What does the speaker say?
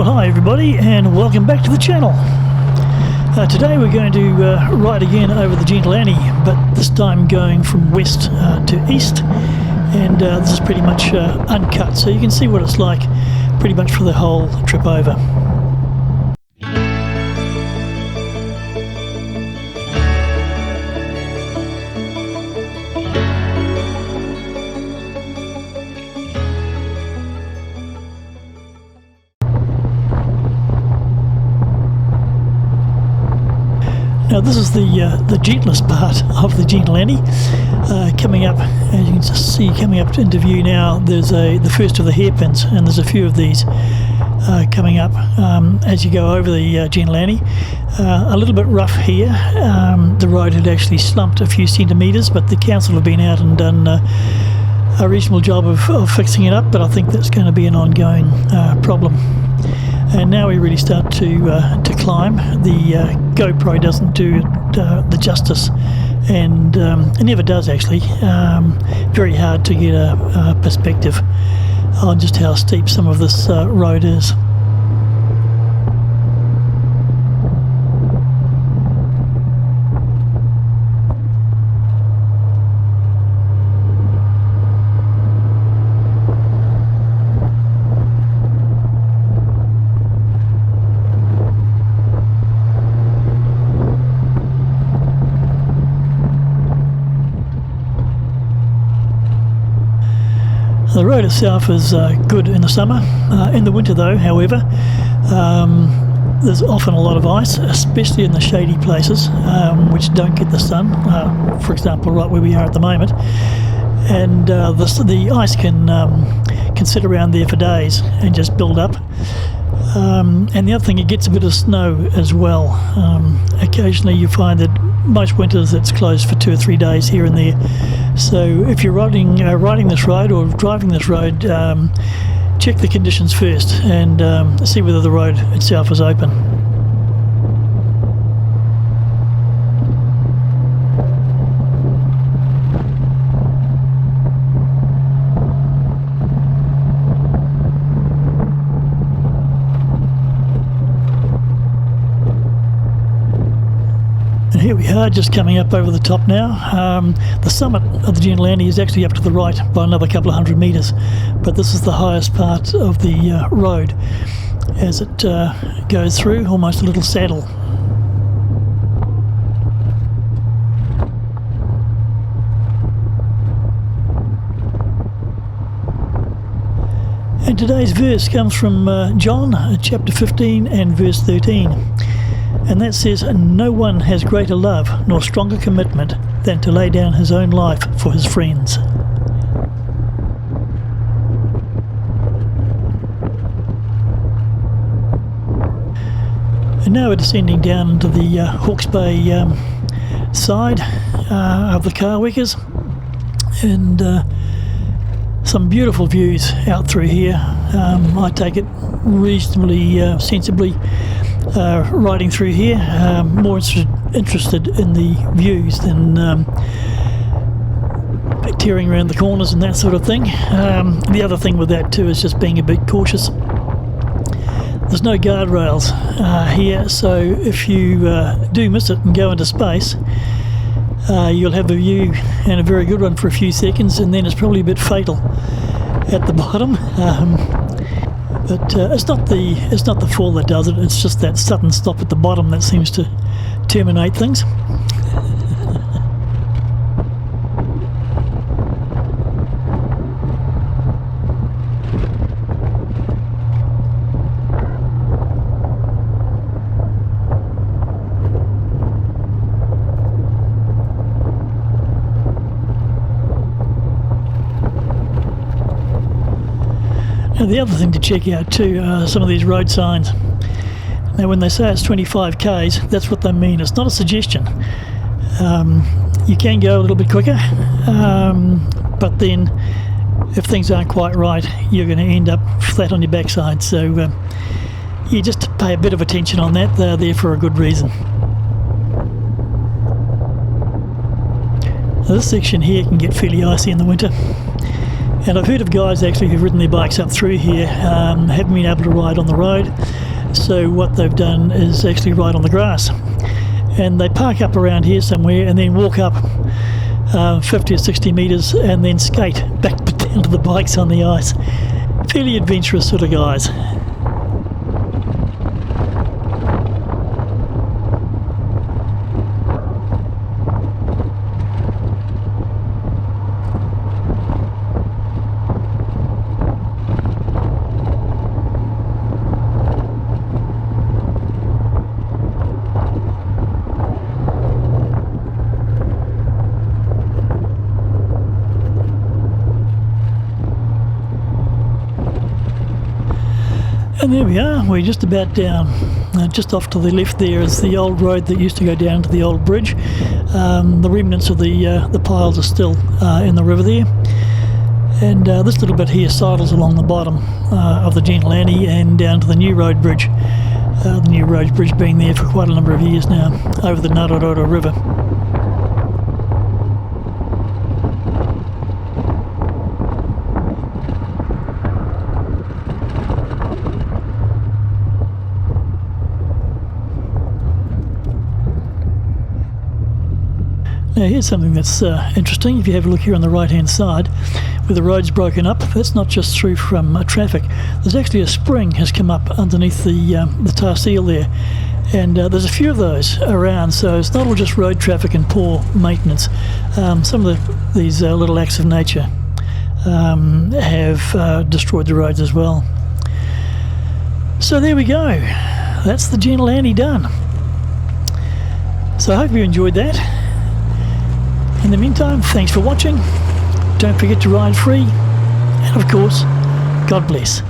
Well, hi everybody, and welcome back to the channel. Today we're going to ride again over the Gentle Annie, but this time going from west to east, and this is pretty much uncut, so you can see what it's like pretty much for the whole trip over. Now this is the gentlest part of the Gentle Annie. Coming up, as you can just see, coming up into view now, there's the first of the hairpins, and there's a few of these coming up as you go over the Gentle Annie. A little bit rough here. The road had actually slumped a few centimetres, but the council have been out and done a reasonable job of fixing it up, but I think that's going to be an ongoing problem. And now we really start to climb. The GoPro doesn't do the justice, and it never does actually. Very hard to get a perspective on just how steep some of this road is. The road itself is good in the summer. In the winter though, however, there's often a lot of ice, especially in the shady places which don't get the sun, for example right where we are at the moment, and the ice can sit around there for days and just build up. And the other thing, it gets a bit of snow as well. Occasionally you find that most winters it's closed for 2 or 3 days here and there. So if you're riding this road or driving this road, check the conditions first and see whether the road itself is open. Here we are, just coming up over the top now. The summit of the Gentle Annie is actually up to the right by another couple of 100 metres, but this is the highest part of the road as it goes through, almost a little saddle. And today's verse comes from John chapter 15 and verse 13. And that says, "No one has greater love nor stronger commitment than to lay down his own life for his friends." And now we're descending down into the Hawke's Bay side of the car wickers, and some beautiful views out through here. I take it reasonably sensibly. Riding through here, more interested in the views than tearing around the corners and that sort of thing. The other thing with that too is just being a bit cautious. There's no guardrails here, so if you do miss it and go into space, you'll have a view, and a very good one, for a few seconds, and then it's probably a bit fatal at the bottom. But it's not the fall that does it. It's just that sudden stop at the bottom that seems to terminate things. Now the other thing to check out too are some of these road signs. Now when they say it's 25 k's, that's what they mean. It's not a suggestion. You can go a little bit quicker, but then if things aren't quite right, you're going to end up flat on your backside. So you just pay a bit of attention on that. They're there for a good reason. Now, this section here can get fairly icy in the winter. And I've heard of guys actually who've ridden their bikes up through here, haven't been able to ride on the road. So what they've done is actually ride on the grass. And they park up around here somewhere and then walk up 50 or 60 metres and then skate back down to the bikes on the ice. Fairly adventurous sort of guys. And there we are, we're just about down. Just off to the left there is the old road that used to go down to the old bridge. The remnants of the piles are still in the river there. And this little bit here sidles along the bottom of the Gentle Annie and down to the new road bridge. The new road bridge being there for quite a number of years now, over the Narororo River. Now here's something that's interesting. If you have a look here on the right hand side where the road's broken up, that's not just through from traffic. There's actually a spring has come up underneath the tar seal there, and there's a few of those around, so it's not all just road traffic and poor maintenance. Some of these little acts of nature have destroyed the roads as well. So there we go, that's the Gentle Annie done. So I hope you enjoyed that. In the meantime, thanks for watching. Don't forget to ride free, and of course, God bless.